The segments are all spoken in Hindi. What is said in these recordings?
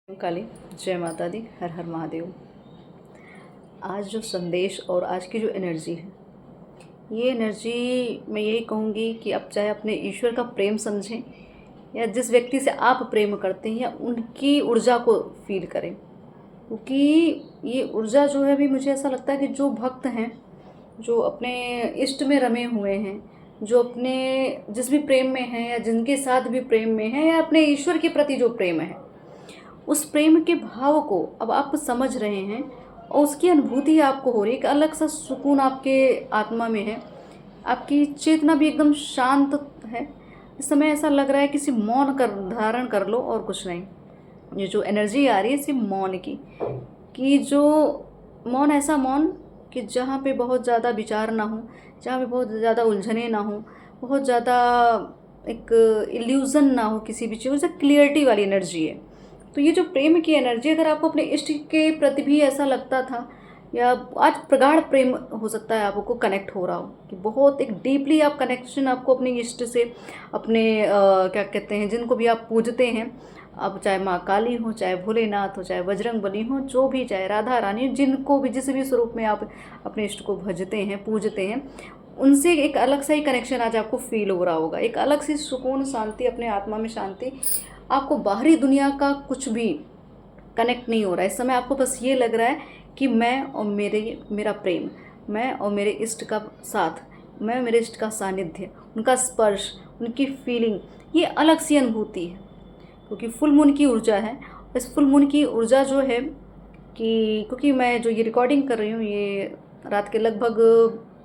काली, जय माता दी, हर हर महादेव। आज जो संदेश और आज की जो एनर्जी है, ये एनर्जी मैं यही कहूँगी कि आप चाहे अपने ईश्वर का प्रेम समझें या जिस व्यक्ति से आप प्रेम करते हैं या उनकी ऊर्जा को फील करें, क्योंकि ये ऊर्जा जो है, अभी मुझे ऐसा लगता है कि जो भक्त हैं, जो अपने इष्ट में रमे हुए हैं, जो अपने जिस भी प्रेम में हैं या जिनके साथ भी प्रेम में हैं या अपने ईश्वर के प्रति जो प्रेम है, उस प्रेम के भाव को अब आप समझ रहे हैं और उसकी अनुभूति आपको हो रही है। एक अलग सा सुकून आपके आत्मा में है, आपकी चेतना भी एकदम शांत है। इस समय ऐसा लग रहा है किसी मौन कर धारण कर लो और कुछ नहीं। ये जो एनर्जी आ रही है सिर्फ मौन की, कि जो मौन, ऐसा मौन कि जहाँ पे बहुत ज़्यादा विचार ना हो, जहाँ पे बहुत ज़्यादा उलझने ना हो, बहुत ज़्यादा एक इल्यूज़न ना हो किसी भी चीज़, क्लियरिटी वाली एनर्जी है। तो ये जो प्रेम की एनर्जी, अगर आपको अपने इष्ट के प्रति भी ऐसा लगता था या आज प्रगाढ़ प्रेम हो सकता है आपको कनेक्ट हो रहा हो कि बहुत एक डीपली आप कनेक्शन आपको अपने इष्ट से, अपने क्या कहते हैं, जिनको भी आप पूजते हैं, अब चाहे माँ काली हो, चाहे भोलेनाथ हो, चाहे बजरंग बली हो, जो भी, चाहे राधा रानी, जिनको भी, जिस भी स्वरूप में आप अपने इष्ट को भजते हैं, पूजते हैं, उनसे एक अलग सा ही कनेक्शन आज आपको फील हो रहा होगा। एक अलग सी सुकून, शांति, अपने आत्मा में शांति। आपको बाहरी दुनिया का कुछ भी कनेक्ट नहीं हो रहा है। इस समय आपको बस ये लग रहा है कि मैं और मेरा प्रेम, मैं और मेरे इष्ट का साथ, मैं मेरे इष्ट का सानिध्य, उनका स्पर्श, उनकी फीलिंग, ये अलग सी अनुभूति है। क्योंकि फुल मून की ऊर्जा है। इस फुल मून की ऊर्जा जो है कि, क्योंकि मैं जो ये रिकॉर्डिंग कर रही हूँ, ये रात के लगभग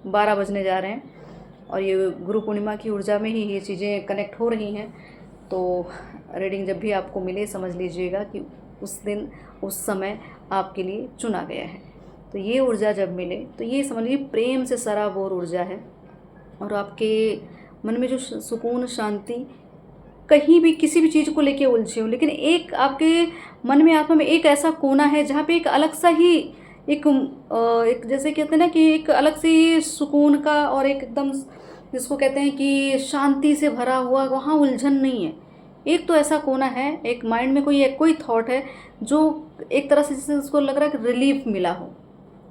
12 बजने जा रहे हैं और ये गुरु पूर्णिमा की ऊर्जा में ही ये चीज़ें कनेक्ट हो रही हैं। तो रीडिंग जब भी आपको मिले, समझ लीजिएगा कि उस दिन, उस समय आपके लिए चुना गया है। तो ये ऊर्जा जब मिले तो ये समझ लीजिए प्रेम से सराबोर ऊर्जा है और आपके मन में जो सुकून, शांति, कहीं भी किसी भी चीज़ को लेके उलझे हो, लेकिन एक आपके मन में, आत्मा में एक ऐसा कोना है जहाँ पे एक अलग सा ही एक जैसे कहते हैं ना कि एक अलग से सुकून का और एक एकदम जिसको कहते हैं कि शांति से भरा हुआ, वहाँ उलझन नहीं है। एक तो ऐसा कोना है, एक माइंड में कोई थॉट है जो एक तरह से जैसे उसको लग रहा है कि रिलीफ मिला हो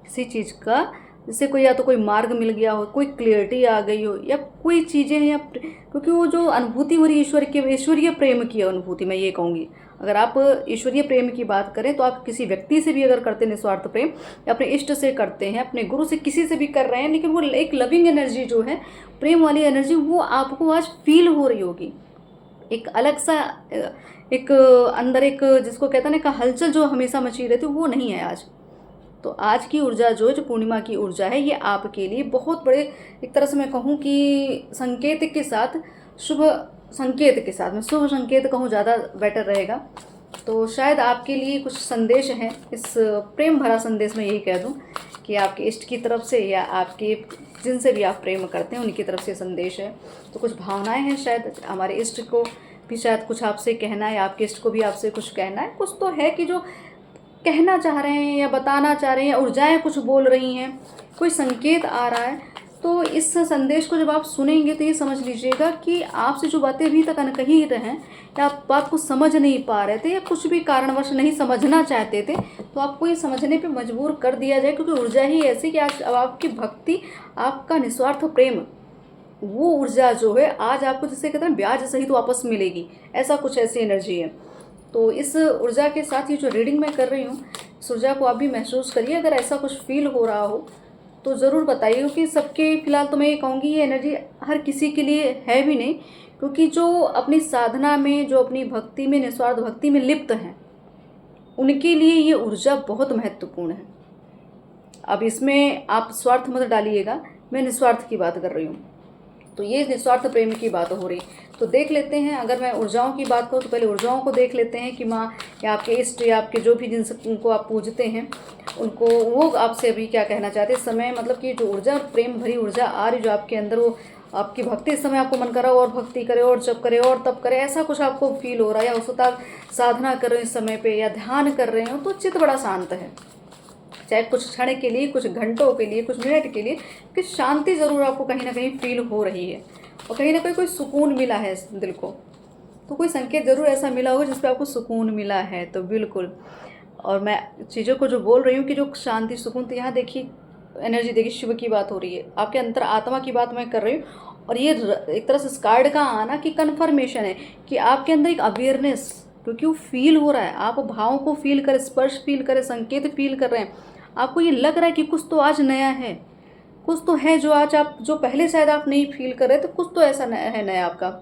किसी चीज़ का, जैसे कोई, या तो कोई मार्ग मिल गया हो, कोई क्लियरिटी आ गई हो, या कोई चीज़ें हैं, या क्योंकि वो जो अनुभूति हो रही है ईश्वरीय प्रेम की अनुभूति, मैं ये कहूँगी। अगर आप ईश्वरीय प्रेम की बात करें तो आप किसी व्यक्ति से भी अगर करते हैं निस्वार्थ प्रेम, या अपने इष्ट से करते हैं, अपने गुरु से, किसी से भी कर रहे हैं, लेकिन वो एक लविंग एनर्जी जो है, प्रेम वाली एनर्जी, वो आपको आज फील हो रही होगी। एक अलग सा एक अंदर एक जिसको कहते हैं ना कि हलचल जो हमेशा मची रहती है, वो नहीं है आज। तो आज की ऊर्जा जो पूर्णिमा की ऊर्जा है, ये आपके लिए बहुत बड़े, एक तरह से मैं कहूँ कि संकेत के साथ, शुभ संकेत के साथ, मैं शुभ संकेत कहूँ ज़्यादा बेटर रहेगा। तो शायद आपके लिए कुछ संदेश हैं, इस प्रेम भरा संदेश में यही कह दूँ कि आपके इष्ट की तरफ से या आपके जिनसे भी आप प्रेम करते हैं उनकी तरफ से संदेश है। तो कुछ भावनाएं हैं, शायद हमारे इष्ट को भी शायद कुछ आपसे कहना है, आपके इष्ट को भी आपसे कुछ कहना है। कुछ तो है कि जो कहना चाह रहे हैं या बताना चाह रहे हैं, ऊर्जाएं कुछ बोल रही हैं, कोई संकेत आ रहा है। तो इस संदेश को जब आप सुनेंगे तो ये समझ लीजिएगा कि आपसे जो बातें अभी तक अनकही रहें, या आप बात को समझ नहीं पा रहे थे या कुछ भी कारणवश नहीं समझना चाहते थे, तो आपको ये समझने पे मजबूर कर दिया जाए। क्योंकि ऊर्जा ही ऐसी कि आज अब आपकी भक्ति, आपका निस्वार्थ प्रेम, वो ऊर्जा जो है आज आपको, जिसे कहते हैं, ब्याज सहित वापस मिलेगी। ऐसा कुछ, ऐसी एनर्जी है। तो इस ऊर्जा के साथ ये जो रीडिंग मैं कर रही हूँ, इस ऊर्जा को आप भी महसूस करिए। अगर ऐसा कुछ फील हो रहा हो तो ज़रूर बताइए, क्योंकि सबके, फिलहाल तो मैं ये कहूँगी ये एनर्जी हर किसी के लिए है भी नहीं, क्योंकि जो अपनी साधना में, जो अपनी भक्ति में, निस्वार्थ भक्ति में लिप्त हैं, उनके लिए ये ऊर्जा बहुत महत्वपूर्ण है। अब इसमें आप स्वार्थ मत डालिएगा, मैं निस्वार्थ की बात कर रही हूँ। तो ये निस्वार्थ प्रेम की बात हो रही। तो देख लेते हैं, अगर मैं ऊर्जाओं की बात करूँ तो पहले ऊर्जाओं को देख लेते हैं कि माँ या आपके इष्ट या आपके जो भी जिनको आप पूजते हैं, उनको, वो आपसे अभी क्या कहना चाहते हैं इस समय। मतलब कि जो ऊर्जा, प्रेम भरी ऊर्जा आ रही जो आपके अंदर, वो आपकी भक्ति, इस समय आपको मन करा और भक्ति करे और जप करे और तप करे, ऐसा कुछ आपको फील हो रहा है, या उसका साधना कर रहे हो इस समय पे, या ध्यान कर रहे हो, तो चित्त बड़ा शांत है। चाहे कुछ क्षण के लिए, कुछ घंटों के लिए, कुछ मिनट के लिए, कि शांति ज़रूर आपको कहीं ना कहीं फील हो रही है और कहीं ना कहीं कोई सुकून मिला है दिल को। तो कोई संकेत ज़रूर ऐसा मिला होगा जिस पे आपको सुकून मिला है। तो बिल्कुल, और मैं चीज़ों को जो बोल रही हूँ कि जो शांति सुकून, तो यहाँ देखिए एनर्जी देखिए, शिव की बात हो रही है, आपके अंतर आत्मा की बात मैं कर रही हूँ। और ये एक तरह से इस कार्ड का आना कि कन्फर्मेशन है कि आपके अंदर एक अवेयरनेस, क्योंकि वो फील हो रहा है, आप भावों को फील करें, स्पर्श फील करें, संकेत फील कर रहे हैं, आपको ये लग रहा है कि कुछ तो आज नया है, कुछ तो है जो आज आप, जो पहले शायद आप नहीं फील कर रहे, तो कुछ तो ऐसा नया है, नया आपका।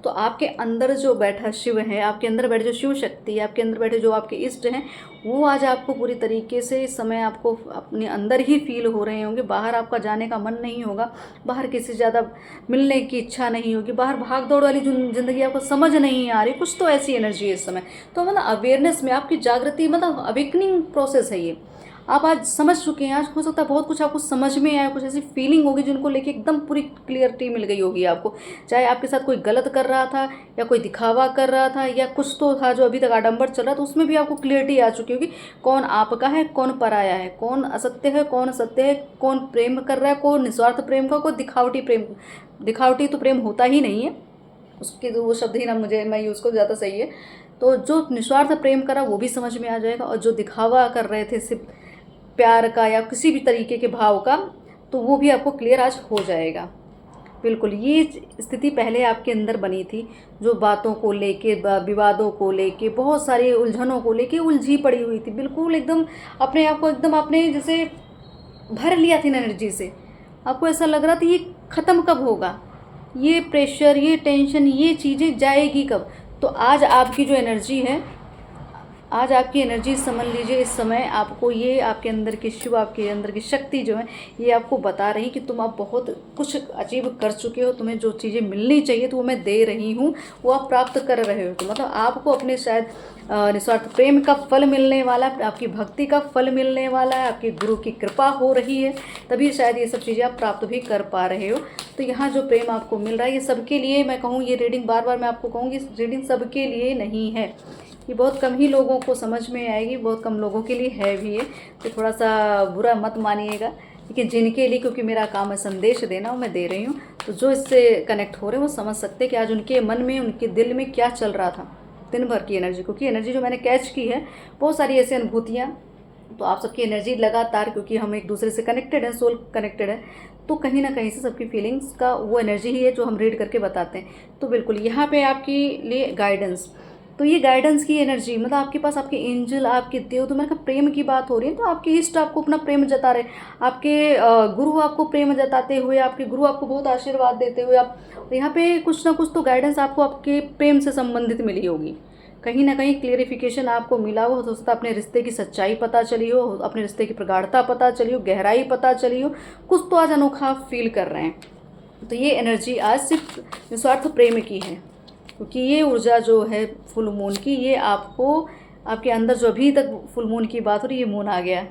तो आपके अंदर जो बैठा शिव है, आपके अंदर बैठे जो शिव शक्ति है, आपके अंदर बैठे जो आपके इष्ट हैं, वो आज आपको पूरी तरीके से इस समय आपको अपने अंदर ही फील हो रहे होंगे। बाहर आपका जाने का मन नहीं होगा, बाहर किसी से ज़्यादा मिलने की इच्छा नहीं होगी, बाहर भाग दौड़ वाली जो ज़िंदगी आपको समझ नहीं आ रही, कुछ तो ऐसी एनर्जी है इस समय। तो मतलब अवेयरनेस में आपकी जागृति, मतलब अवेकनिंग प्रोसेस है ये। आप आज समझ चुके हैं, आज हो सकता है बहुत कुछ आपको समझ में आया, कुछ ऐसी फीलिंग होगी जिनको लेके एकदम पूरी क्लियरिटी मिल गई होगी आपको। चाहे आपके साथ कोई गलत कर रहा था, या कोई दिखावा कर रहा था, या कुछ तो था जो अभी तक आडंबर चल रहा था, तो उसमें भी आपको क्लियरिटी आ चुकी होगी, कौन आपका है, कौन पराया है, कौन असत्य है, कौन सत्य है, कौन प्रेम कर रहा है, कौन निस्वार्थ प्रेम का, कोई दिखावटी प्रेम। दिखावटी तो प्रेम होता ही नहीं है, उसके वो शब्द ही ना मैं यूज़ को ज़्यादा सही है। तो जो निस्वार्थ प्रेम करा वो भी समझ में आ जाएगा, और जो दिखावा कर रहे थे सिर्फ प्यार का या किसी भी तरीके के भाव का, तो वो भी आपको क्लियर आज हो जाएगा। बिल्कुल, ये स्थिति पहले आपके अंदर बनी थी, जो बातों को लेके, विवादों को लेके, बहुत सारी उलझनों को लेके उलझी पड़ी हुई थी, बिल्कुल एकदम अपने आप को एकदम आपने जैसे भर लिया थी एनर्जी से। आपको ऐसा लग रहा था ये ख़त्म कब होगा, ये प्रेशर, ये टेंशन, ये चीज़ें जाएगी कब। तो आज आपकी जो एनर्जी है, आज आपकी एनर्जी समझ लीजिए, इस समय आपको ये आपके अंदर की शिव, आपके अंदर की शक्ति जो है, ये आपको बता रही कि तुम आप बहुत कुछ अचीव कर चुके हो, तुम्हें जो चीज़ें मिलनी चाहिए तो वो मैं दे रही हूँ, वो आप प्राप्त कर रहे हो। तो मतलब आपको अपने शायद निस्वार्थ प्रेम का फल मिलने वाला है, आपकी भक्ति का फल मिलने वाला है, आपकी गुरु की कृपा हो रही है, तभी शायद ये सब चीज़ें आप प्राप्त भी कर पा रहे हो। तो यहाँ जो प्रेम आपको मिल रहा है, ये सबके लिए मैं कहूँ, ये रीडिंग बार बार मैं आपको कहूँगी, रीडिंग सबके लिए नहीं है, ये बहुत कम ही लोगों को समझ में आएगी, बहुत कम लोगों के लिए है भी है। तो थोड़ा सा बुरा मत मानिएगा, लेकिन जिनके लिए, क्योंकि मेरा काम है संदेश देना, वो मैं दे रही हूँ। तो जो इससे कनेक्ट हो रहे हैं वो समझ सकते हैं कि आज उनके मन में, उनके दिल में क्या चल रहा था दिन भर की एनर्जी, क्योंकि एनर्जी जो मैंने कैच की है, बहुत सारी ऐसी अनुभूतियाँ। तो आप सबकी एनर्जी लगातार, क्योंकि हम एक दूसरे से कनेक्टेड हैं, सोल कनेक्टेड है, तो कहीं ना कहीं से सबकी फीलिंग्स का वो एनर्जी ही है जो हम रीड करके बताते हैं। तो बिल्कुल यहाँ पे आपके लिए गाइडेंस, तो ये गाइडेंस की एनर्जी, मतलब आपके पास आपके एंजल, आपके देव, तो मैंने कहा प्रेम की बात हो रही है, तो आपके इष्ट आपको अपना प्रेम जता रहे, आपके गुरु आपको प्रेम जताते हुए, आपके गुरु आपको बहुत आशीर्वाद देते हुए, आप यहाँ पे कुछ ना कुछ तो गाइडेंस आपको आपके प्रेम से संबंधित मिली होगी, कहीं ना कहीं क्लियरिफिकेशन आपको मिला हो सकता है, अपने रिश्ते की सच्चाई पता चली हो, अपने रिश्ते की प्रगाढ़ता पता चली हो, गहराई पता चली हो, कुछ तो आज अनोखा फील कर रहे हैं। तो ये एनर्जी आज सिर्फ निस्वार्थ प्रेम की है, क्योंकि ये ऊर्जा जो है फुल मून की, ये आपको आपके अंदर जो अभी तक फुल मून की बात हो रही है, ये मून आ गया।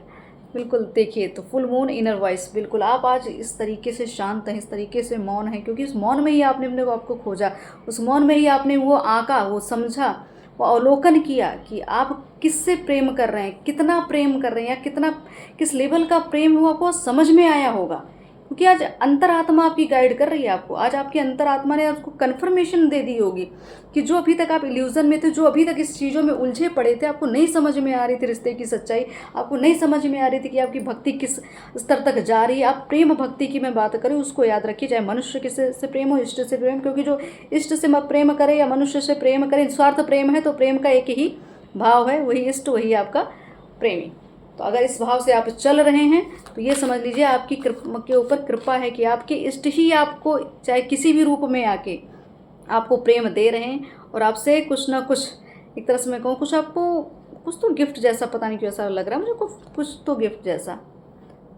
बिल्कुल देखिए, तो फुल मून इनर वॉइस, बिल्कुल आप आज इस तरीके से शांत हैं, इस तरीके से मौन है, क्योंकि उस मौन में ही आपने अपने को आपको खोजा, उस मौन में ही आपने वो आंका, वो समझा, वो अवलोकन किया कि आप किससे प्रेम कर रहे हैं, कितना प्रेम कर रहे हैं, या कितना किस लेवल का प्रेम वो आपको समझ में आया होगा। क्योंकि आज अंतरात्मा आपकी गाइड कर रही है आपको, आज आपकी अंतरात्मा ने आपको कन्फर्मेशन दे दी होगी कि जो अभी तक आप इल्यूजन में थे, जो अभी तक इस चीज़ों में उलझे पड़े थे, आपको नहीं समझ में आ रही थी रिश्ते की सच्चाई, आपको नहीं समझ में आ रही थी कि आपकी भक्ति किस स्तर तक जा रही है। आप प्रेम भक्ति की मैं बात करूँ, उसको याद रखिए, चाहे मनुष्य किसी से प्रेम हो, इष्ट से प्रेम, क्योंकि जो इष्ट से प्रेम करे या मनुष्य से प्रेम करे, स्वार्थ प्रेम है, तो प्रेम का एक ही भाव है, वही इष्ट, वही आपका प्रेमी। तो अगर इस भाव से आप चल रहे हैं, तो ये समझ लीजिए आपकी कृपा के ऊपर कृपा है कि आपके इष्ट ही आपको, चाहे किसी भी रूप में आके, आपको प्रेम दे रहे हैं, और आपसे कुछ ना कुछ, एक तरह से मैं कहूँ, कुछ आपको कुछ तो गिफ्ट जैसा, पता नहीं क्यों ऐसा लग रहा है मुझे, कुछ तो गिफ्ट जैसा।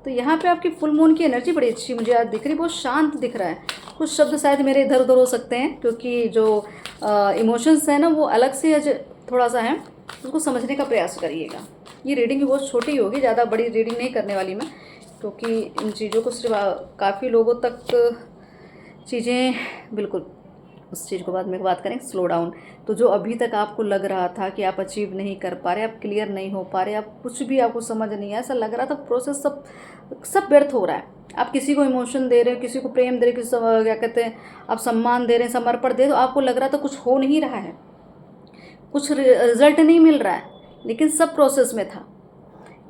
तो यहाँ पे आपकी फुल मून की एनर्जी बड़ी अच्छी मुझे आज दिख रही, बहुत शांत दिख रहा है। कुछ शब्द शायद मेरे इधर उधर हो सकते हैं, क्योंकि जो इमोशंस हैं ना, वो अलग से थोड़ा सा है, उसको समझने का प्रयास करिएगा। ये रीडिंग भी बहुत छोटी होगी, ज़्यादा बड़ी रीडिंग नहीं करने वाली मैं, क्योंकि इन चीज़ों को सिर्फ काफ़ी लोगों तक चीज़ें बिल्कुल उस चीज़ को बाद में बात करेंगे। स्लो डाउन, तो जो अभी तक आपको लग रहा था कि आप अचीव नहीं कर पा रहे, आप क्लियर नहीं हो पा रहे, आप कुछ भी आपको समझ नहीं आया, ऐसा लग रहा था प्रोसेस सब सब व्यर्थ हो रहा है। आप किसी को इमोशन दे रहे हो, किसी को प्रेम दे रहे हो, किसी क्या कहते हैं, आप सम्मान दे रहे हैं, समर्पण दे रहे हो, आपको लग रहा था कुछ हो नहीं रहा है, कुछ रिजल्ट नहीं मिल रहा है, लेकिन सब प्रोसेस में था।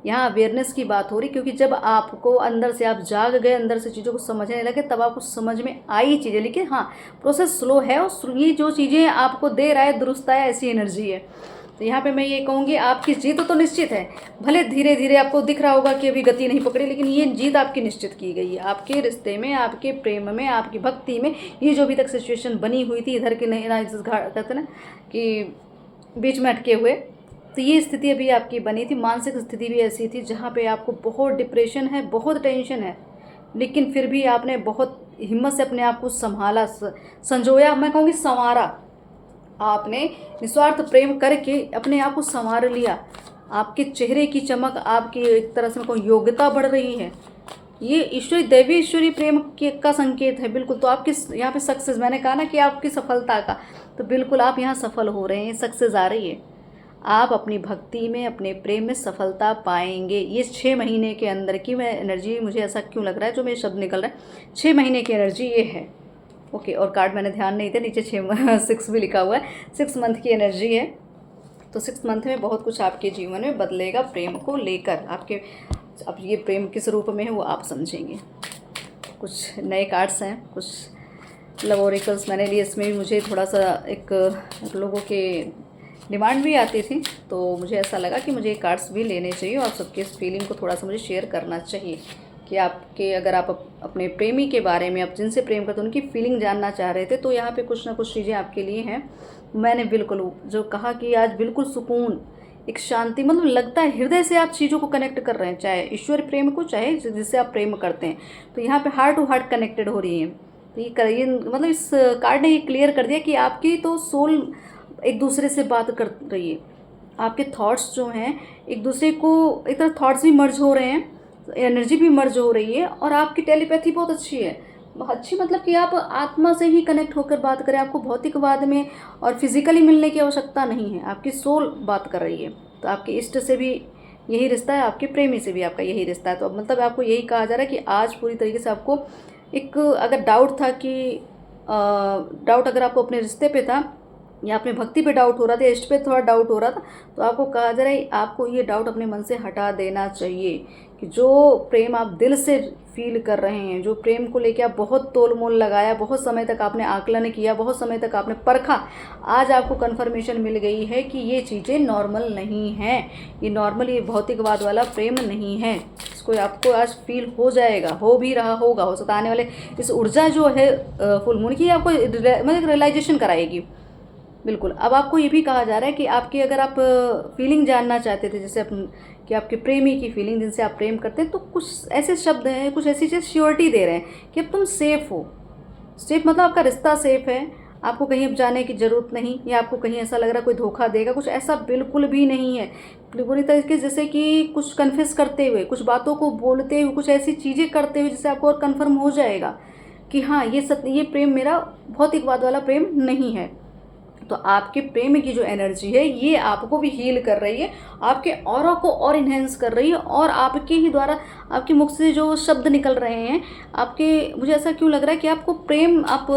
यहाँ अवेयरनेस की बात हो रही, क्योंकि जब आपको अंदर से आप जाग गए, अंदर से चीज़ों को समझने लगे, तब आपको समझ में आई चीज़ें। लेकिन हाँ, प्रोसेस स्लो है, और ये जो चीज़ें आपको दे रहा है, दुरुस्त है, ऐसी एनर्जी है। तो यहाँ पे मैं ये कहूँगी, आपकी जीत तो निश्चित है। भले धीरे धीरे आपको दिख रहा होगा कि अभी गति नहीं पकड़ी, लेकिन ये जीत आपकी निश्चित की गई है। आपके रिश्ते में, आपके प्रेम में, आपकी भक्ति में, ये जो अभी तक सिचुएशन बनी हुई थी इधर के नहीं कहते ना कि बीच में अटके हुए, तो ये स्थिति अभी आपकी बनी थी। मानसिक स्थिति भी ऐसी थी जहाँ पे आपको बहुत डिप्रेशन है, बहुत टेंशन है, लेकिन फिर भी आपने बहुत हिम्मत से अपने आप को संभाला, संजोया, मैं कहूँगी संवारा। आपने निस्वार्थ प्रेम करके अपने आप को संवार लिया। आपके चेहरे की चमक, आपकी एक तरह से मैं कहूँ योग्यता बढ़ रही है। ये ईश्वरी, दैवी ईश्वरी प्रेम का संकेत है बिल्कुल। तो आपकी यहाँ पे सक्सेस, मैंने कहा ना कि आपकी सफलता का, तो बिल्कुल आप यहाँ सफल हो रहे हैं, सक्सेस आ रही है। आप अपनी भक्ति में, अपने प्रेम में सफलता पाएंगे। ये 6 महीने के अंदर की मैं एनर्जी, मुझे ऐसा क्यों लग रहा है, जो मेरे शब्द निकल रहा है, 6 महीने की एनर्जी ये है। ओके, और कार्ड मैंने ध्यान नहीं दिया, नीचे 6 भी लिखा हुआ है, 6 मंथ की एनर्जी है। तो 6 मंथ में बहुत कुछ आपके जीवन में बदलेगा प्रेम को लेकर। आपके अब ये प्रेम किस रूप में है वो आप समझेंगे। कुछ नए कार्ड्स हैं, कुछ लव ओरेकल्स मैंने लिए। इसमें भी मुझे थोड़ा सा एक लोगों के डिमांड भी आती थी, तो मुझे ऐसा लगा कि मुझे कार्ड्स भी लेने चाहिए और सबके इस फीलिंग को थोड़ा सा मुझे शेयर करना चाहिए कि आपके, अगर आप अपने प्रेमी के बारे में, आप जिनसे प्रेम करते हैं उनकी फीलिंग जानना चाह रहे थे, तो यहाँ पे कुछ ना कुछ चीज़ें आपके लिए हैं। मैंने बिल्कुल जो कहा कि आज बिल्कुल सुकून, एक शांति, मतलब लगता है हृदय से आप चीज़ों को कनेक्ट कर रहे हैं, चाहे ईश्वर प्रेम को, चाहे जिससे आप प्रेम करते हैं। तो यहाँ पे हार्ट टू हार्ट कनेक्टेड हो रही है। तो ये मतलब इस कार्ड ने ये क्लियर कर दिया कि आपकी तो सोल एक दूसरे से बात कर रही है। आपके थॉट्स जो हैं एक दूसरे को, एक तरह थॉट्स भी मर्ज हो रहे हैं, एनर्जी भी मर्ज हो रही है, और आपकी टेलीपैथी बहुत अच्छी है। अच्छी मतलब कि आप आत्मा से ही कनेक्ट होकर बात करें, आपको भौतिकवाद में और फिजिकली मिलने की आवश्यकता नहीं है, आपकी सोल बात कर रही है। तो आपके इष्ट से भी यही रिश्ता है, आपके प्रेमी से भी आपका यही रिश्ता है। तो मतलब आपको यही कहा जा रहा है कि आज पूरी तरीके से आपको एक, अगर डाउट था कि डाउट अगर आपको अपने रिश्ते पे था या अपने भक्ति पे डाउट हो रहा था, इष्ट पे थोड़ा डाउट हो रहा था, तो आपको कहा जा रहा है आपको ये डाउट अपने मन से हटा देना चाहिए कि जो प्रेम आप दिल से फील कर रहे हैं, जो प्रेम को लेके आप बहुत तोल मोल लगाया, बहुत समय तक आपने आकलन किया, बहुत समय तक आपने परखा, आज आपको कन्फर्मेशन मिल गई है कि ये चीज़ें नॉर्मल नहीं हैं, ये नॉर्मल, ये भौतिकवाद वाला प्रेम नहीं है। इसको आपको आज फील हो जाएगा, हो भी रहा होगा, हो सकता आने वाले इस ऊर्जा जो है फुल मून की आपको मतलब रियलाइजेशन कराएगी। बिल्कुल। अब आपको ये भी कहा जा रहा है कि आपकी, अगर आप फीलिंग जानना चाहते थे, जैसे कि आपके प्रेमी की फीलिंग जिनसे आप प्रेम करते हैं, तो कुछ ऐसे शब्द हैं, कुछ ऐसी चीज़ श्योरिटी दे रहे हैं कि अब तुम सेफ़ हो। सेफ मतलब आपका रिश्ता सेफ़ है, आपको कहीं अब जाने की ज़रूरत नहीं, या आपको कहीं ऐसा लग रहा है कोई धोखा देगा, कुछ ऐसा बिल्कुल भी नहीं है। पूरी तरीके जैसे कि कुछ कन्फेस करते हुए, कुछ बातों को बोलते हुए, कुछ ऐसी चीज़ें करते हुए जिससे आपको और कन्फर्म हो जाएगा कि हाँ, ये प्रेम मेरा भौतिकवाद वाला प्रेम नहीं है। तो आपके प्रेम की जो एनर्जी है ये आपको भी हील कर रही है, आपके ऑरा को और इन्हेंस कर रही है, और आपके ही द्वारा, आपके मुख से जो शब्द निकल रहे हैं आपके, मुझे ऐसा क्यों लग रहा है कि आपको आप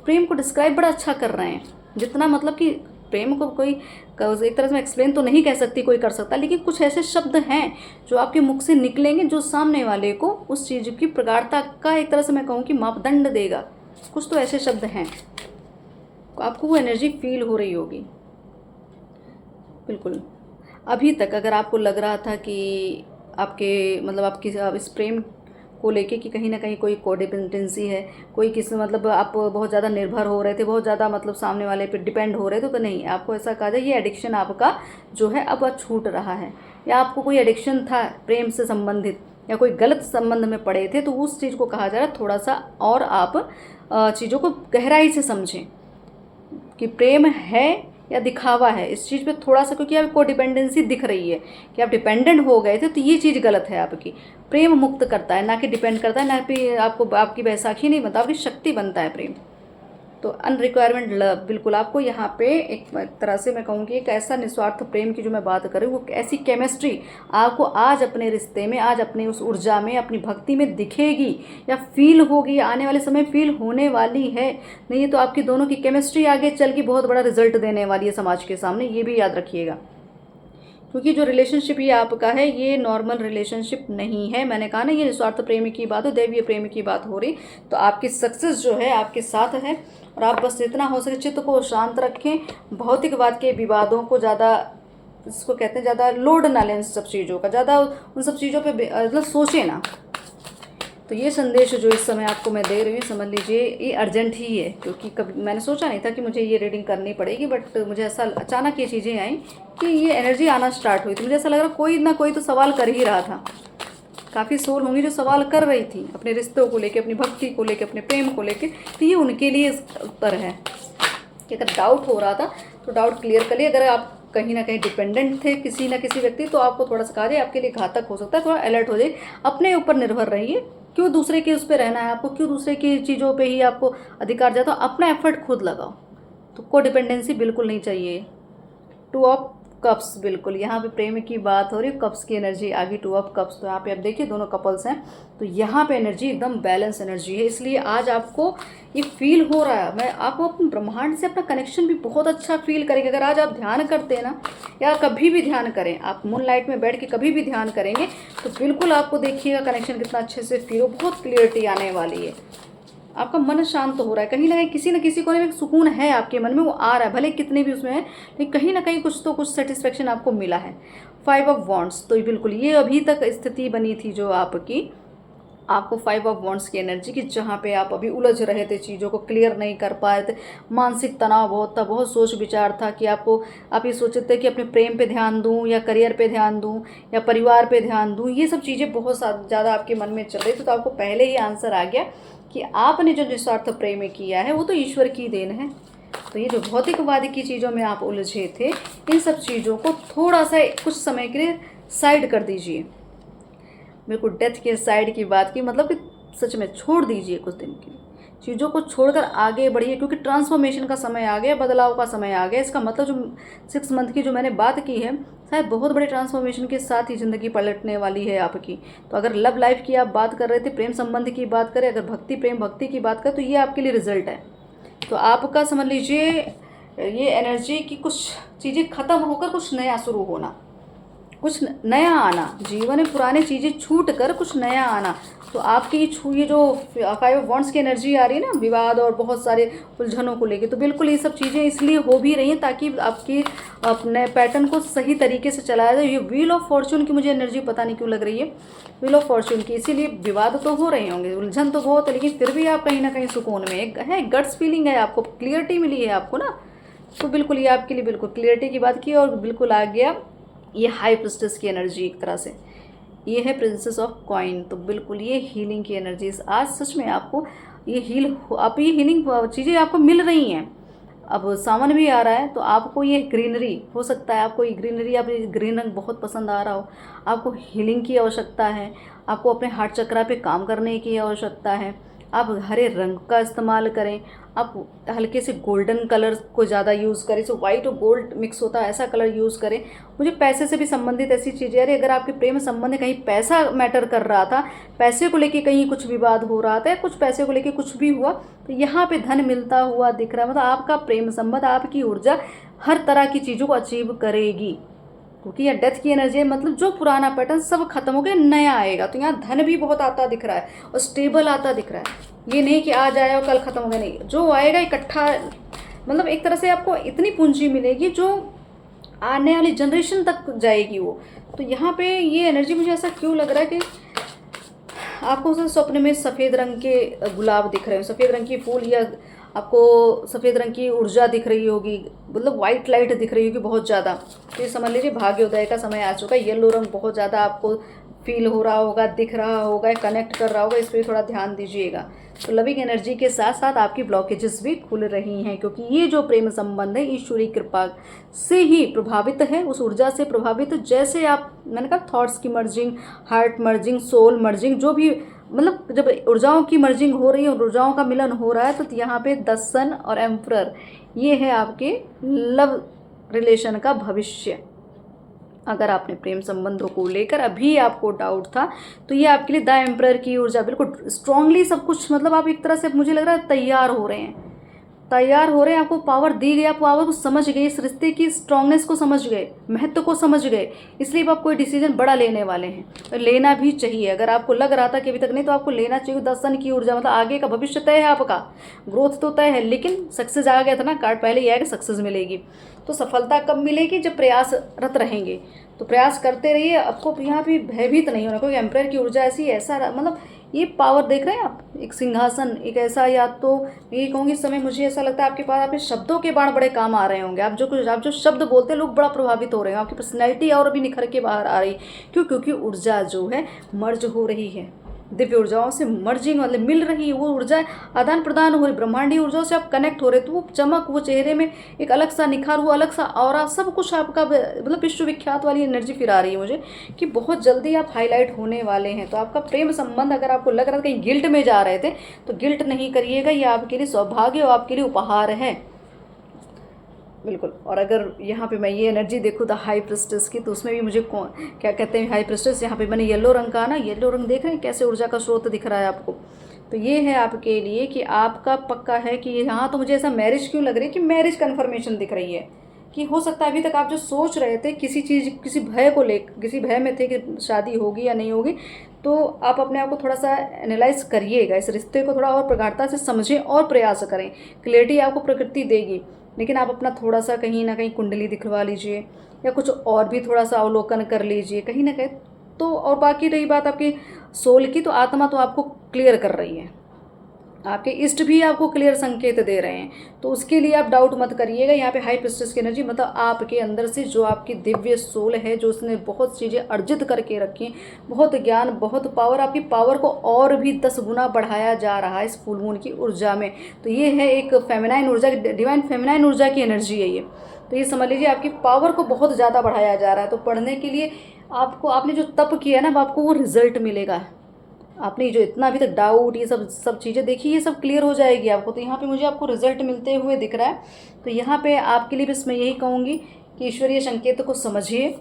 प्रेम को डिस्क्राइब बड़ा अच्छा कर रहे हैं। जितना मतलब कि प्रेम को कोई एक तरह से मैं एक्सप्लेन तो नहीं कह सकती, कोई कर सकता, लेकिन कुछ ऐसे शब्द हैं जो आपके मुख से निकलेंगे जो सामने वाले को उस चीज़ की प्रगाढ़ता का एक तरह से मैं कहूँ कि मापदंड देगा। कुछ तो ऐसे शब्द हैं, आपको वो एनर्जी फील हो रही होगी। बिल्कुल। अभी तक अगर आपको लग रहा था कि आपके मतलब आपकी इस प्रेम को लेके कि कहीं ना कहीं कोई कोडिपेंडेंसी है, कोई किसी मतलब आप बहुत ज़्यादा निर्भर हो रहे थे, बहुत ज़्यादा मतलब सामने वाले पे डिपेंड हो रहे थे, तो नहीं, आपको ऐसा कहा जाए ये एडिक्शन आपका जो है अब छूट रहा है। या आपको कोई एडिक्शन था प्रेम से संबंधित, या कोई गलत संबंध में पड़े थे, तो उस चीज़ को कहा जा रहा है थोड़ा सा और आप चीज़ों को गहराई से समझें कि प्रेम है या दिखावा है। इस चीज़ पे थोड़ा सा, क्योंकि आपको डिपेंडेंसी दिख रही है कि आप डिपेंडेंट हो गए थे, तो ये चीज़ गलत है आपकी। प्रेम मुक्त करता है, ना कि डिपेंड करता है, ना कि आपको आपकी बैसाखी नहीं बनता, आपकी शक्ति बनता है प्रेम। तो अनरिक्वायरमेंट लव, बिल्कुल आपको यहाँ पे एक तरह से मैं कहूँगी एक ऐसा निस्वार्थ प्रेम की जो मैं बात करूँ, वो ऐसी केमिस्ट्री आपको आज अपने रिश्ते में, आज अपने उस ऊर्जा में, अपनी भक्ति में दिखेगी या फील होगी, आने वाले समय फील होने वाली है। नहीं तो आपकी दोनों की केमिस्ट्री आगे चल के बहुत बड़ा रिजल्ट देने वाली है समाज के सामने, ये भी याद रखिएगा। क्योंकि जो रिलेशनशिप ये आपका है ये नॉर्मल रिलेशनशिप नहीं है। मैंने कहा ना ये निस्वार्थ प्रेम की बात हो, दैवीय प्रेम की बात हो रही, तो आपकी सक्सेस जो है आपके साथ है। और आप बस जितना हो सके चित्त को शांत रखें, भौतिकवाद के विवादों को ज़्यादा, इसको कहते हैं ज़्यादा लोड ना लें, सब चीज़ों का ज़्यादा उन सब चीज़ों पे मतलब सोचें ना। तो ये संदेश जो इस समय आपको मैं दे रही हूँ, समझ लीजिए ये अर्जेंट ही है, क्योंकि कभी मैंने सोचा नहीं था कि मुझे ये रीडिंग करनी पड़ेगी, बट मुझे ऐसा अचानक ये चीज़ें आई कि ये एनर्जी आना स्टार्ट हुई। तो मुझे ऐसा लग रहा कोई ना कोई तो सवाल कर ही रहा था। काफ़ी सोल होंगी जो सवाल कर रही थी अपने रिश्तों को लेके, अपनी भक्ति को लेके, अपने प्रेम को लेके। तो ये उनके लिए उत्तर है कि अगर डाउट हो रहा था तो डाउट क्लियर करिए। अगर आप कहीं ना कहीं डिपेंडेंट थे किसी ना किसी व्यक्ति, तो आपको थोड़ा सा कहा जाए आपके लिए घातक हो सकता है, थोड़ा अलर्ट हो जाए, अपने ऊपर निर्भर रहिए। क्यों दूसरे के उस पर रहना है आपको, क्यों दूसरे की चीज़ों पे ही आपको अधिकार जाता, अपना एफर्ट खुद लगाओ। तो को डिपेंडेंसी बिल्कुल नहीं चाहिए। 2 ऑफ कप्स, बिल्कुल यहाँ पे प्रेम की बात हो रही है, कप्स की एनर्जी आ गई, 2 ऑफ कप्स। तो यहाँ पे आप देखिए दोनों कपल्स हैं, तो यहाँ पे एनर्जी एकदम बैलेंस एनर्जी है। इसलिए आज आपको ये फील हो रहा है, मैं आपको अपने ब्रह्मांड से अपना कनेक्शन भी बहुत अच्छा फील करेंगे। अगर आज आप ध्यान करते हैं ना, या कभी भी ध्यान करें, आप मून लाइट में बैठ के कभी भी ध्यान करेंगे, तो बिल्कुल आपको देखिएगा कनेक्शन कितना अच्छे से फील हो, बहुत क्लियरिटी आने वाली है। आपका मन शांत हो रहा है, कहीं ना कहीं किसी न किसी कोने में सुकून है आपके मन में, वो आ रहा है, भले कितने भी उसमें है, लेकिन कहीं ना कहीं कुछ तो कुछ सेटिस्फेक्शन आपको मिला है। 5 ऑफ वॉन्ड्स, तो बिल्कुल ये अभी तक स्थिति बनी थी जो आपकी, आपको 5 ऑफ वॉन्ड्स की एनर्जी की, जहाँ पे आप अभी उलझ रहे थे, चीज़ों को क्लियर नहीं कर पाए थे, मानसिक तनाव बहुत था, बहुत सोच विचार था कि आप ये सोचते थे कि अपने प्रेम पे ध्यान दूं या करियर पे ध्यान दूं या परिवार पे ध्यान दूं, ये सब चीज़ें बहुत ज़्यादा आपके मन में चल रही थी। तो आपको पहले ही आंसर आ गया कि आपने जो निस्वार्थ प्रेम किया है वो तो ईश्वर की देन है। तो ये जो भौतिकवाद की चीज़ों में आप उलझे थे, इन सब चीज़ों को थोड़ा सा कुछ समय के लिए साइड कर दीजिए। बिल्कुल डेथ के साइड की बात की, मतलब कि सच में छोड़ दीजिए कुछ दिन के लिए, चीज़ों को छोड़कर आगे बढ़िए, क्योंकि ट्रांसफॉर्मेशन का समय आ गया, बदलाव का समय आ गया। इसका मतलब जो 6 मंथ की जो मैंने बात की है, शायद बहुत बड़े ट्रांसफॉर्मेशन के साथ ही ज़िंदगी पलटने वाली है आपकी। तो अगर लव लाइफ की आप बात कर रहे थे, प्रेम संबंध की बात करें, अगर भक्ति की बात करें, तो ये आपके लिए रिजल्ट है। तो आपका समझ लीजिए ये एनर्जी की कुछ चीज़ें ख़त्म होकर कुछ नया शुरू होना, कुछ नया आना, जीवन में पुराने चीज़ें छूट कर कुछ नया आना। तो आपकी ये जो 5 ऑफ वॉन्ड्स की एनर्जी आ रही है ना, विवाद और बहुत सारे उलझनों को लेके, तो बिल्कुल ये सब चीज़ें इसलिए हो भी रही हैं ताकि आपकी अपने पैटर्न को सही तरीके से चलाया जाए। ये व्हील ऑफ फॉर्चून की मुझे एनर्जी पता नहीं क्यों लग रही है, व्हील ऑफ फॉर्चून की, इसीलिए विवाद तो हो रहे होंगे, उलझन तो बहुत है, लेकिन फिर भी आप कहीं ना कहीं सुकून में है, गट्स फीलिंग है, आपको क्लियरिटी मिली है आपको ना। तो बिल्कुल ये आपके लिए बिल्कुल क्लियरिटी की बात की, और बिल्कुल आ गया ये हाई प्रिस्टेस की एनर्जी। एक तरह से ये है प्रिंसेस ऑफ कॉइन। तो बिल्कुल ये हीलिंग की एनर्जीज आज सच में आपको ये आप ये हीलिंग चीज़ें आपको मिल रही हैं। अब सावन भी आ रहा है, तो आपको ये ग्रीनरी, हो सकता है आपको ये ग्रीनरी, आप ये ग्रीन रंग बहुत पसंद आ रहा हो, आपको हीलिंग की आवश्यकता है, आपको अपने हार्ट चक्रा पे काम करने की आवश्यकता है। आप हरे रंग का इस्तेमाल करें, आप हल्के से गोल्डन कलर को ज़्यादा यूज़ करें, जो वाइट और गोल्ड मिक्स होता है ऐसा कलर यूज़ करें। मुझे पैसे से भी संबंधित ऐसी चीज़ें, अरे अगर आपके प्रेम संबंध में कहीं पैसा मैटर कर रहा था, पैसे को लेके कहीं कुछ विवाद हो रहा था, कुछ पैसे को लेके कुछ भी हुआ, तो यहाँ पे धन मिलता हुआ दिख रहा है। मतलब आपका प्रेम संबंध, आपकी ऊर्जा हर तरह की चीज़ों को अचीव करेगी, क्योंकि यह डेथ की एनर्जी है। मतलब जो पुराना पैटर्न सब खत्म हो गया, नया आएगा। तो यहाँ धन भी बहुत आता दिख रहा है और स्टेबल आता दिख रहा है। ये नहीं कि आज आया और कल खत्म हो गया, नहीं, जो आएगा इकट्ठा, मतलब एक तरह से आपको इतनी पूंजी मिलेगी जो आने वाली जनरेशन तक जाएगी वो। तो यहाँ पे ये एनर्जी मुझे ऐसा क्यों लग रहा है कि आपको स्वप्न में सफ़ेद रंग के गुलाब दिख रहे हो, सफ़ेद रंग की फूल, या आपको सफ़ेद रंग की ऊर्जा दिख रही होगी, मतलब वाइट लाइट दिख रही होगी बहुत ज़्यादा। तो ये समझ लीजिए भाग्योदय का समय आ चुका है। येलो रंग बहुत ज़्यादा आपको फील हो रहा होगा, दिख रहा होगा, कनेक्ट कर रहा होगा, इस पर थोड़ा ध्यान दीजिएगा। तो लविंग एनर्जी के साथ साथ आपकी ब्लॉकेजेस भी खुल रही हैं, क्योंकि ये जो प्रेम संबंध है ईश्वरीय कृपा से ही प्रभावित है, उस ऊर्जा से प्रभावित। जैसे आप, मैंने कहा थॉट्स की merging, heart merging, soul merging, जो भी मतलब जब ऊर्जाओं की मर्जिंग हो रही है और ऊर्जाओं का मिलन हो रहा है, तो यहाँ पे द सन और एम्परर, ये है आपके लव रिलेशन का भविष्य। अगर आपने प्रेम संबंधों को लेकर अभी आपको डाउट था, तो ये आपके लिए द एम्परर की ऊर्जा बिल्कुल स्ट्रांगली सब कुछ, मतलब आप एक तरह से मुझे लग रहा है तैयार हो रहे हैं, आपको पावर दी गई, आप पावर को समझ गए, इस रिश्ते की स्ट्रांगनेस को समझ गए, महत्व को समझ गए, इसलिए आप कोई डिसीजन बड़ा लेने वाले हैं। तो लेना भी चाहिए। अगर आपको लग रहा था कि अभी तक नहीं, तो आपको लेना चाहिए। दर्शन की ऊर्जा मतलब आगे का भविष्य तय है, आपका ग्रोथ तो तय है, लेकिन सक्सेस आ गया था ना कार्ड, पहले यह है कि सक्सेस मिलेगी। तो सफलता कब मिलेगी? जब प्रयासरत रहेंगे। तो प्रयास करते रहिए, आपको यहाँ भी भयभीत नहीं होना। कोई एम्पायर की ऊर्जा ऐसी ऐसा मतलब ये पावर देख रहे हैं आप, एक सिंहासन, एक ऐसा, या तो ये कहूँगी इस समय मुझे ऐसा लगता है आपके पास आपके शब्दों के बाण बड़े काम आ रहे होंगे। आप जो शब्द बोलते हैं लोग बड़ा प्रभावित हो रहे हैं, आपकी पर्सनैलिटी और भी निखर के बाहर आ रही। क्यों? क्योंकि ऊर्जा जो है मर्ज हो रही है, दिव्य ऊर्जाओं से मर्जिंग मतलब मिल रही है, वो ऊर्जा आदान प्रदान हो रही, ब्रह्मांडीय ऊर्जाओं से आप कनेक्ट हो रहे, तो वो चमक, वो चेहरे में एक अलग सा निखार, वो अलग सा ऑरा, सब कुछ आपका मतलब विश्वविख्यात वाली एनर्जी फिर आ रही है मुझे कि बहुत जल्दी आप हाईलाइट होने वाले हैं। तो आपका प्रेम संबंध, अगर आपको लग रहा था कहीं गिल्ट में जा रहे थे, तो गिल्ट नहीं करिएगा, ये आपके लिए सौभाग्य और आपके लिए उपहार है, बिल्कुल। और अगर यहाँ पे मैं ये एनर्जी देखूँ द हाई प्रिस्टेस की, तो उसमें भी मुझे क्या कहते हैं हाई प्रिस्टेस, यहाँ पे मैंने येलो रंग का ना, येलो रंग देख रहे हैं कैसे ऊर्जा का स्रोत दिख रहा है आपको। तो ये है आपके लिए कि आपका पक्का है कि यहाँ तो मुझे ऐसा मैरिज क्यों लग रही है कि मैरिज कन्फर्मेशन दिख रही है कि हो सकता है अभी तक आप जो सोच रहे थे किसी चीज़, किसी भय को लेकर, किसी भय में थे कि शादी होगी या नहीं होगी, तो आप अपने आप को थोड़ा सा एनालाइज करिएगा, इस रिश्ते को थोड़ा और प्रगाढ़ता से समझें और प्रयास करें। क्लैरिटी आपको प्रकृति देगी, लेकिन आप अपना थोड़ा सा कहीं ना कहीं कुंडली दिखवा लीजिए या कुछ और भी थोड़ा सा अवलोकन कर लीजिए कहीं ना कहीं। तो और बाकी रही बात आपकी सोल की, तो आत्मा तो आपको क्लियर कर रही है, आपके इष्ट भी आपको क्लियर संकेत दे रहे हैं, तो उसके लिए आप डाउट मत करिएगा। यहाँ पे हाई प्रिस्टेस की एनर्जी मतलब आपके अंदर से जो आपकी दिव्य सोल है, जो उसने बहुत चीज़ें अर्जित करके रखी, बहुत ज्ञान, बहुत पावर, आपकी पावर को और भी 10 गुना बढ़ाया जा रहा है इस फुल मून की ऊर्जा में। तो ये है एक फेमिनाइन ऊर्जा, डिवाइन फेमिनाइन ऊर्जा की एनर्जी है ये। तो ये समझ लीजिए आपकी पावर को बहुत ज़्यादा बढ़ाया जा रहा है। तो पढ़ने के लिए आपने जो तप किया ना, आपको वो रिजल्ट मिलेगा। आपने जो इतना अभी तक डाउट, ये सब चीज़ें देखी, ये सब क्लियर हो जाएगी आपको। तो यहाँ पे मुझे आपको रिजल्ट मिलते हुए दिख रहा है। तो यहाँ पे आपके लिए बस मैं यही कहूँगी कि ईश्वरीय संकेत को समझिए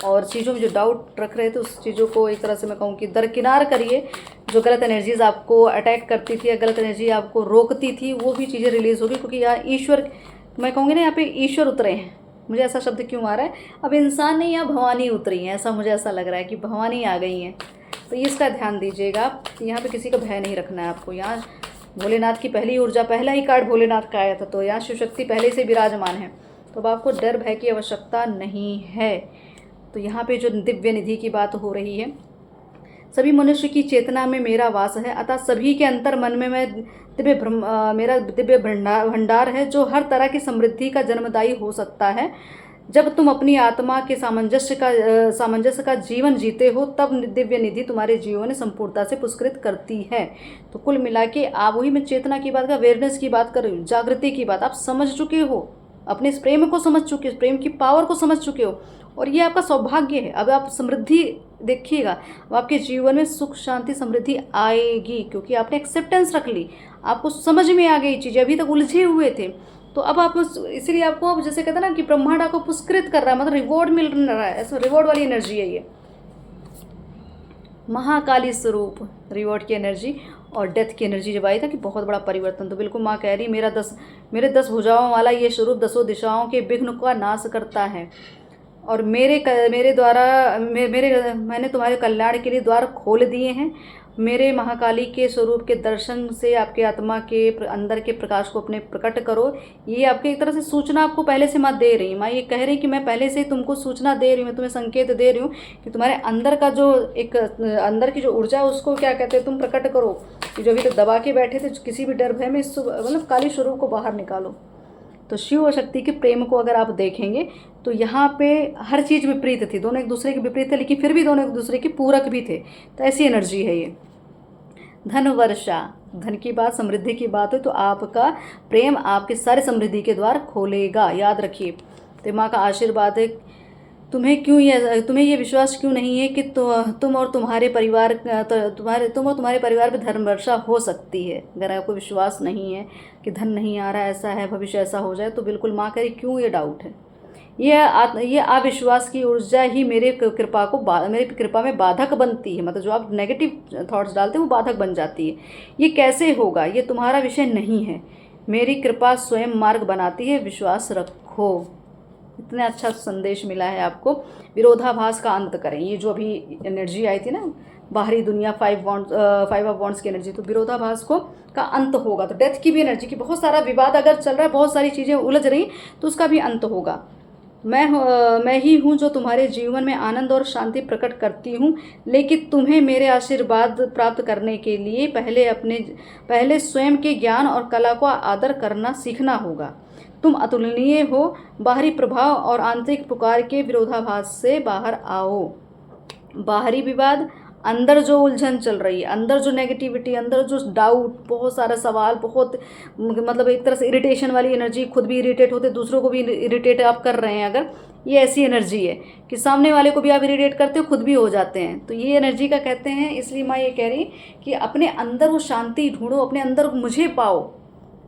और चीज़ों में जो डाउट रख रहे थे उस चीज़ों को एक तरह से मैं कहूँ कि दरकिनार करिए। जो गलत एनर्जीज आपको अटैक करती थी या गलत एनर्जी आपको रोकती थी, वो भी चीज़ें रिलीज़ होगी, क्योंकि यहाँ ईश्वर, मैं कहूँगी ना, यहाँ पे ईश्वर उतरे हैं। मुझे ऐसा शब्द क्यों आ रहा है, अब इंसान नहीं, यहाँ भवानी उतरी हैं, ऐसा मुझे ऐसा लग रहा है कि भवानी आ गई हैं। तो ये इसका ध्यान दीजिएगा आप, यहाँ पे किसी का भय नहीं रखना है आपको। यहाँ भोलेनाथ की पहली ऊर्जा, पहला ही कार्ड भोलेनाथ का आया था, तो यहाँ शिव शक्ति पहले से विराजमान है, तो अब आपको डर भय की आवश्यकता नहीं है। तो यहाँ पे जो दिव्य निधि की बात हो रही है, सभी मनुष्य की चेतना में मेरा वास है, अतः सभी के अंतर मन में मैं मेरा दिव्य भंडार है, जो हर तरह की समृद्धि का जन्मदायी हो सकता है। जब तुम अपनी आत्मा के सामंजस्य का जीवन जीते हो, तब दिव्य निधि तुम्हारे जीवन में संपूर्णता से पुरस्कृत करती है। तो कुल मिला के आप, वही मैं चेतना की बात, अवेयरनेस की बात कर रही हूँ, जागृति की बात, आप समझ चुके हो, अपने इस प्रेम को समझ चुके हो, प्रेम की पावर को समझ चुके हो, और ये आपका सौभाग्य है। अब आप समृद्धि देखिएगा, अब आपके जीवन में सुख शांति समृद्धि आएगी, क्योंकि आपने एक्सेप्टेंस रख ली, आपको समझ में आ गई चीज़ें, अभी तक उलझे हुए थे। तो अब आप इसीलिए आपको, अब जैसे कहते हैं ना कि ब्रह्मांड आपको पुरस्कृत कर रहा है, मतलब रिवॉर्ड मिल रहा है, ऐसा रिवॉर्ड वाली एनर्जी है ये, महाकाली स्वरूप रिवॉर्ड की एनर्जी। और डेथ की एनर्जी जब आई था कि बहुत बड़ा परिवर्तन, तो बिल्कुल माँ कह रही मेरे 10 भुजाओं वाला ये स्वरूप 10 दिशाओं के विघ्न का नाश करता है, और मैंने तुम्हारे कल्याण के लिए द्वार खोल दिए हैं। मेरे महाकाली के स्वरूप के दर्शन से आपके आत्मा के अंदर के प्रकाश को अपने प्रकट करो। ये आपके एक तरह से सूचना आपको पहले से माँ दे रही, माँ ये कह रही कि मैं पहले से तुमको सूचना दे रही हूँ, मैं तुम्हें संकेत दे रही हूँ कि तुम्हारे अंदर का जो एक अंदर की जो ऊर्जा है उसको क्या कहते हैं, तुम प्रकट करो। कि जो अभी तक दबा के बैठे थे किसी भी डर भय में, इस मतलब काली स्वरूप को बाहर निकालो। तो शिव और शक्ति के प्रेम को अगर आप देखेंगे तो यहाँ पे हर चीज़ विपरीत थी, दोनों एक दूसरे के विपरीत थे, लेकिन फिर भी दोनों एक दूसरे के पूरक भी थे। तो ऐसी एनर्जी है ये। धन वर्षा, धन की बात, समृद्धि की बात हो तो आपका प्रेम आपके सारे समृद्धि के द्वार खोलेगा, याद रखिए। तो माँ का आशीर्वाद है तुम्हें ये विश्वास क्यों नहीं है कि तुम और तुम्हारे परिवार तुम और तुम्हारे परिवार पे धन वर्षा हो सकती है। अगर आपको विश्वास नहीं है कि धन नहीं आ रहा, ऐसा है, भविष्य ऐसा हो जाए, तो बिल्कुल माँ करे क्यों ये डाउट है। ये अविश्वास की ऊर्जा ही मेरी कृपा में बाधक बनती है। मतलब जो आप नेगेटिव थॉट्स डालते हैं वो बाधक बन जाती है। ये कैसे होगा, ये तुम्हारा विषय नहीं है। मेरी कृपा स्वयं मार्ग बनाती है, विश्वास रखो। इतना अच्छा संदेश मिला है आपको। विरोधाभास का अंत करें। ये जो अभी एनर्जी आई थी ना, बाहरी दुनिया, 5 ऑफ वॉन्ड्स की एनर्जी, तो विरोधाभास का अंत होगा। तो डेथ की भी एनर्जी की बहुत सारा विवाद अगर चल रहा है, बहुत सारी चीज़ें उलझ रही, तो उसका भी अंत होगा। मैं ही हूँ जो तुम्हारे जीवन में आनंद और शांति प्रकट करती हूँ, लेकिन तुम्हें मेरे आशीर्वाद प्राप्त करने के लिए पहले स्वयं के ज्ञान और कला को आदर करना सीखना होगा। तुम अतुलनीय हो। बाहरी प्रभाव और आंतरिक पुकार के विरोधाभास से बाहर आओ। बाहरी विवाद, अंदर जो उलझन चल रही है, अंदर जो नेगेटिविटी, अंदर जो डाउट, बहुत सारा सवाल, बहुत मतलब एक तरह से इरिटेशन वाली एनर्जी, खुद भी इरिटेट होते, दूसरों को भी इरिटेट आप कर रहे हैं, अगर ये ऐसी एनर्जी है कि सामने वाले को भी आप इरिटेट करते हो, खुद भी हो जाते हैं, तो ये एनर्जी का कहते हैं। इसलिए मैं ये कह रही कि अपने अंदर वो शांति ढूंढो, अपने अंदर मुझे पाओ,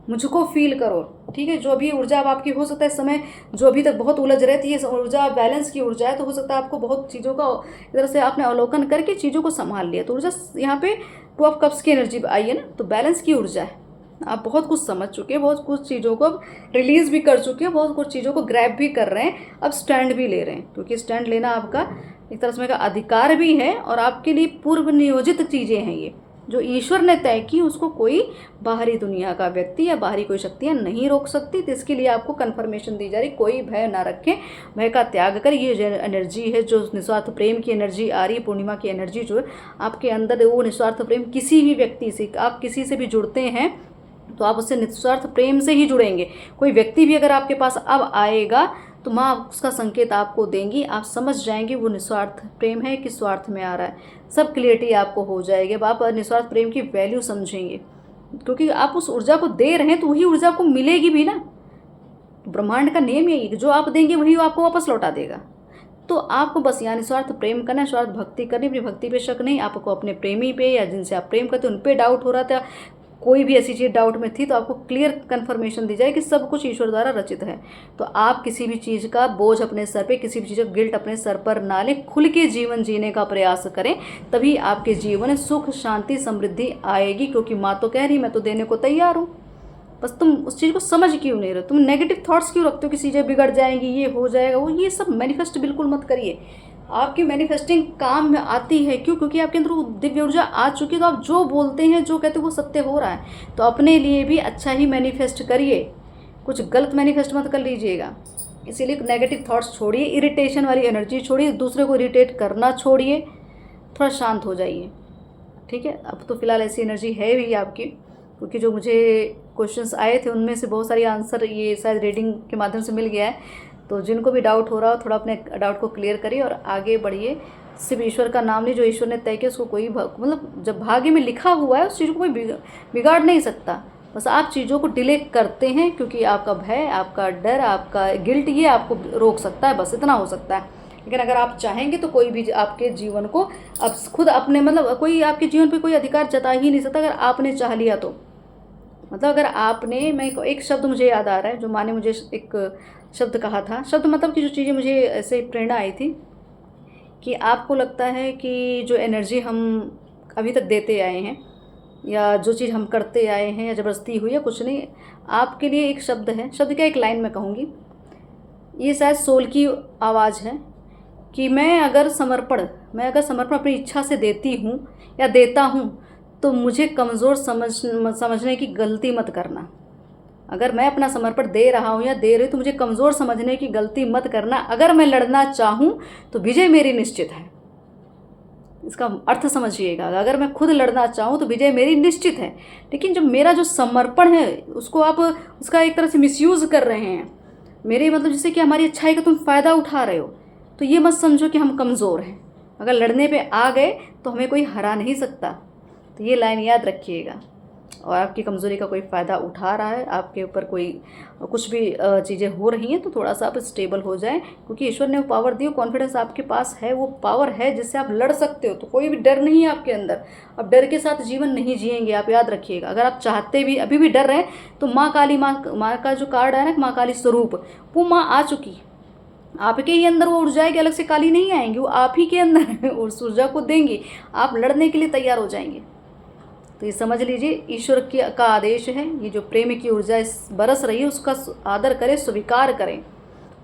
मुझको फील करो। ठीक है, जो भी ऊर्जा अब आपकी हो सकता है इस समय, जो अभी तक बहुत उलझ रहे थे, ये ऊर्जा बैलेंस की ऊर्जा है, तो हो सकता है आपको बहुत चीज़ों का इधर से आपने अवलोकन करके चीज़ों को संभाल लिया, तो ऊर्जा यहाँ पे 2 ऑफ कप्स की एनर्जी आई है ना, तो बैलेंस की ऊर्जा है। आप बहुत कुछ समझ चुके हैं, बहुत कुछ चीज़ों को अब रिलीज़ भी कर चुके हैं, बहुत कुछ चीज़ों को ग्रैब भी कर रहे हैं, अब स्टैंड भी ले रहे हैं, क्योंकि स्टैंड लेना आपका एक तरह से का अधिकार भी है और आपके लिए पूर्व नियोजित चीज़ें हैं। ये जो ईश्वर ने तय की, उसको कोई बाहरी दुनिया का व्यक्ति या बाहरी कोई शक्तियाँ नहीं रोक सकती। तो इसके लिए आपको कन्फर्मेशन दी जा रही, कोई भय ना रखें, भय का त्याग कर। ये जो एनर्जी है, जो निस्वार्थ प्रेम की एनर्जी आ रही है, पूर्णिमा की एनर्जी जो है आपके अंदर, वो निस्वार्थ प्रेम किसी भी व्यक्ति से, आप किसी से भी जुड़ते हैं तो आप उससे निस्वार्थ प्रेम से ही जुड़ेंगे। कोई व्यक्ति भी अगर आपके पास अब आएगा तो माँ उसका संकेत आपको देंगी, आप समझ जाएंगे वो निस्वार्थ प्रेम है कि स्वार्थ में आ रहा है। सब क्लियरिटी आपको हो जाएगी। अब आप निस्वार्थ प्रेम की वैल्यू समझेंगे, क्योंकि आप उस ऊर्जा को दे रहे हैं तो वही ऊर्जा आपको मिलेगी भी ना। ब्रह्मांड का नियम यही है, जो आप देंगे वही आपको वापस लौटा देगा। तो आपको बस यहाँ निस्वार्थ प्रेम करना है, स्वार्थ भक्ति करनी, अपनी भक्ति पे शक नहीं। आपको अपने प्रेमी पे या जिनसे आप प्रेम करते उन पे डाउट हो रहा था, कोई भी ऐसी चीज़ डाउट में थी, तो आपको क्लियर कन्फर्मेशन दी जाए कि सब कुछ ईश्वर द्वारा रचित है। तो आप किसी भी चीज़ का बोझ अपने सर पे, किसी भी चीज़ का गिल्ट अपने सर पर ना लें, खुल के जीवन जीने का प्रयास करें, तभी आपके जीवन में सुख, शांति, समृद्धि आएगी। क्योंकि माँ तो कह रही मैं तो देने को तैयार हूँ, बस तुम उस चीज़ को समझ क्यों नहीं रहे, तुम नेगेटिव थॉट्स क्यों रखते हो कि चीज़ें बिगड़ जाएंगी, ये हो जाएगा वो, ये सब मैनिफेस्ट बिल्कुल मत करिए। आपकी मैनिफेस्टिंग काम में आती है, क्यों? क्योंकि आपके अंदर वो दिव्य ऊर्जा आ चुकी है, तो आप जो बोलते हैं, जो कहते हैं वो सत्य हो रहा है। तो अपने लिए भी अच्छा ही मैनिफेस्ट करिए, कुछ गलत मैनिफेस्ट मत कर लीजिएगा। इसीलिए नेगेटिव थॉट्स छोड़िए, इरिटेशन वाली एनर्जी छोड़िए, दूसरे को इरिटेट करना छोड़िए, थोड़ा शांत हो जाइए। ठीक है, अब तो फिलहाल ऐसी एनर्जी है भी आपकी, क्योंकि जो मुझे क्वेश्चंस आए थे उनमें से बहुत सारी आंसर ये शायद रीडिंग के माध्यम से मिल गया है। तो जिनको भी डाउट हो रहा हो, थोड़ा अपने डाउट को क्लियर करिए और आगे बढ़िए। सिर्फ ईश्वर का नाम नहीं, जो ईश्वर ने तय किया उसको कोई मतलब जब भाग्य में लिखा हुआ है उस चीज़ को कोई बिगाड़ नहीं सकता। बस आप चीज़ों को डिले करते हैं क्योंकि आपका भय, आपका डर, आपका गिल्ट ये आपको रोक सकता है, बस इतना हो सकता है। लेकिन अगर आप चाहेंगे तो कोई भी आपके जीवन को अब खुद अपने मतलब कोई आपके जीवन पे कोई अधिकार जता ही नहीं सकता, अगर आपने चाह लिया तो। मतलब अगर आपने, मैं एक शब्द मुझे याद आ रहा है, जो माँ ने मुझे एक शब्द कहा था, शब्द मतलब कि जो चीज़ें मुझे ऐसे प्रेरणा आई थी कि आपको लगता है कि जो एनर्जी हम अभी तक देते आए हैं या जो चीज़ हम करते आए हैं या ज़बरदस्ती हुई है, कुछ नहीं, आपके लिए एक शब्द है, शब्द क्या एक लाइन में कहूँगी, ये शायद सोल की आवाज़ है कि मैं अगर समर्पण अपनी इच्छा से देती हूँ या देता हूँ तो मुझे कमज़ोर समझने की गलती मत करना। अगर मैं अपना समर्पण दे रहा हूँ या दे रही तो मुझे कमज़ोर समझने की गलती मत करना। अगर मैं लड़ना चाहूँ तो विजय मेरी निश्चित है। इसका अर्थ समझिएगा, अगर मैं खुद लड़ना चाहूँ तो विजय मेरी निश्चित है, लेकिन जो मेरा जो समर्पण है उसको आप उसका एक तरह से मिसयूज़ कर रहे हैं, मेरे मतलब जिससे कि हमारी अच्छाई का तुम फ़ायदा उठा रहे हो, तो ये मत समझो कि हम कमज़ोर हैं। अगर लड़ने पे आ गए तो हमें कोई हरा नहीं सकता। तो ये लाइन याद रखिएगा। और आपकी कमज़ोरी का कोई फ़ायदा उठा रहा है, आपके ऊपर कोई कुछ भी चीज़ें हो रही हैं, तो थोड़ा सा आप स्टेबल हो जाएं, क्योंकि ईश्वर ने वो पावर दी, कॉन्फिडेंस आपके पास है, वो पावर है जिससे आप लड़ सकते हो। तो कोई भी डर नहीं है आपके अंदर। अब डर के साथ जीवन नहीं जिएंगे आप, याद रखिएगा। अगर आप चाहते भी अभी भी डर रहे हैं, तो माँ काली, माँ का जो कार्ड है ना, माँ काली स्वरूप, वो माँ आ चुकी। आपके ही अंदर वो ऊर्जा है कि अलग से काली नहीं आएंगी, वो आप ही के अंदर उस ऊर्जा को देंगी, आप लड़ने के लिए तैयार हो जाएंगे। तो ये समझ लीजिए, ईश्वर का आदेश है। ये जो प्रेम की ऊर्जा बरस रही है, उसका आदर करें, स्वीकार करें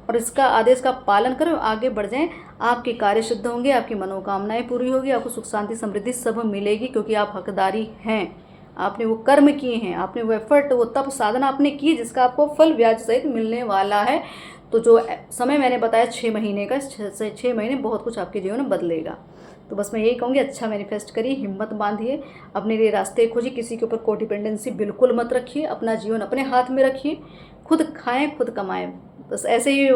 और इसका आदेश का पालन करें, आगे बढ़ जाएं। आपके कार्य सिद्ध होंगे, आपकी मनोकामनाएं पूरी होगी, आपको सुख शांति समृद्धि सब मिलेगी, क्योंकि आप हकदारी हैं। आपने वो कर्म किए हैं, आपने वो एफर्ट, वो तप साधना आपने की, जिसका आपको फल ब्याज सहित मिलने वाला है। तो जो समय मैंने बताया 6 महीने का, 6 महीने बहुत कुछ आपके जीवन में बदलेगा। तो बस मैं यही कहूँगी, अच्छा मैनिफेस्ट करिए, हिम्मत बांधिए, अपने लिए रास्ते खोजिए, किसी के ऊपर कोडिपेंडेंसी बिल्कुल मत रखिए, अपना जीवन अपने हाथ में रखिए, खुद खाएं खुद कमाएं। बस ऐसे ही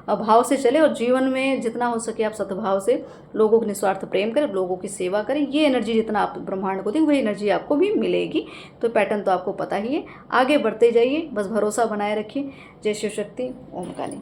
भाव से चले और जीवन में जितना हो सके आप सद्भाव से लोगों को निस्वार्थ प्रेम करें, लोगों की सेवा करें। ये एनर्जी जितना आप ब्रह्मांड को दें, वही एनर्जी आपको भी मिलेगी। तो पैटर्न तो आपको पता ही है, आगे बढ़ते जाइए, बस भरोसा बनाए रखिए। जय शिव शक्ति, ओम काली।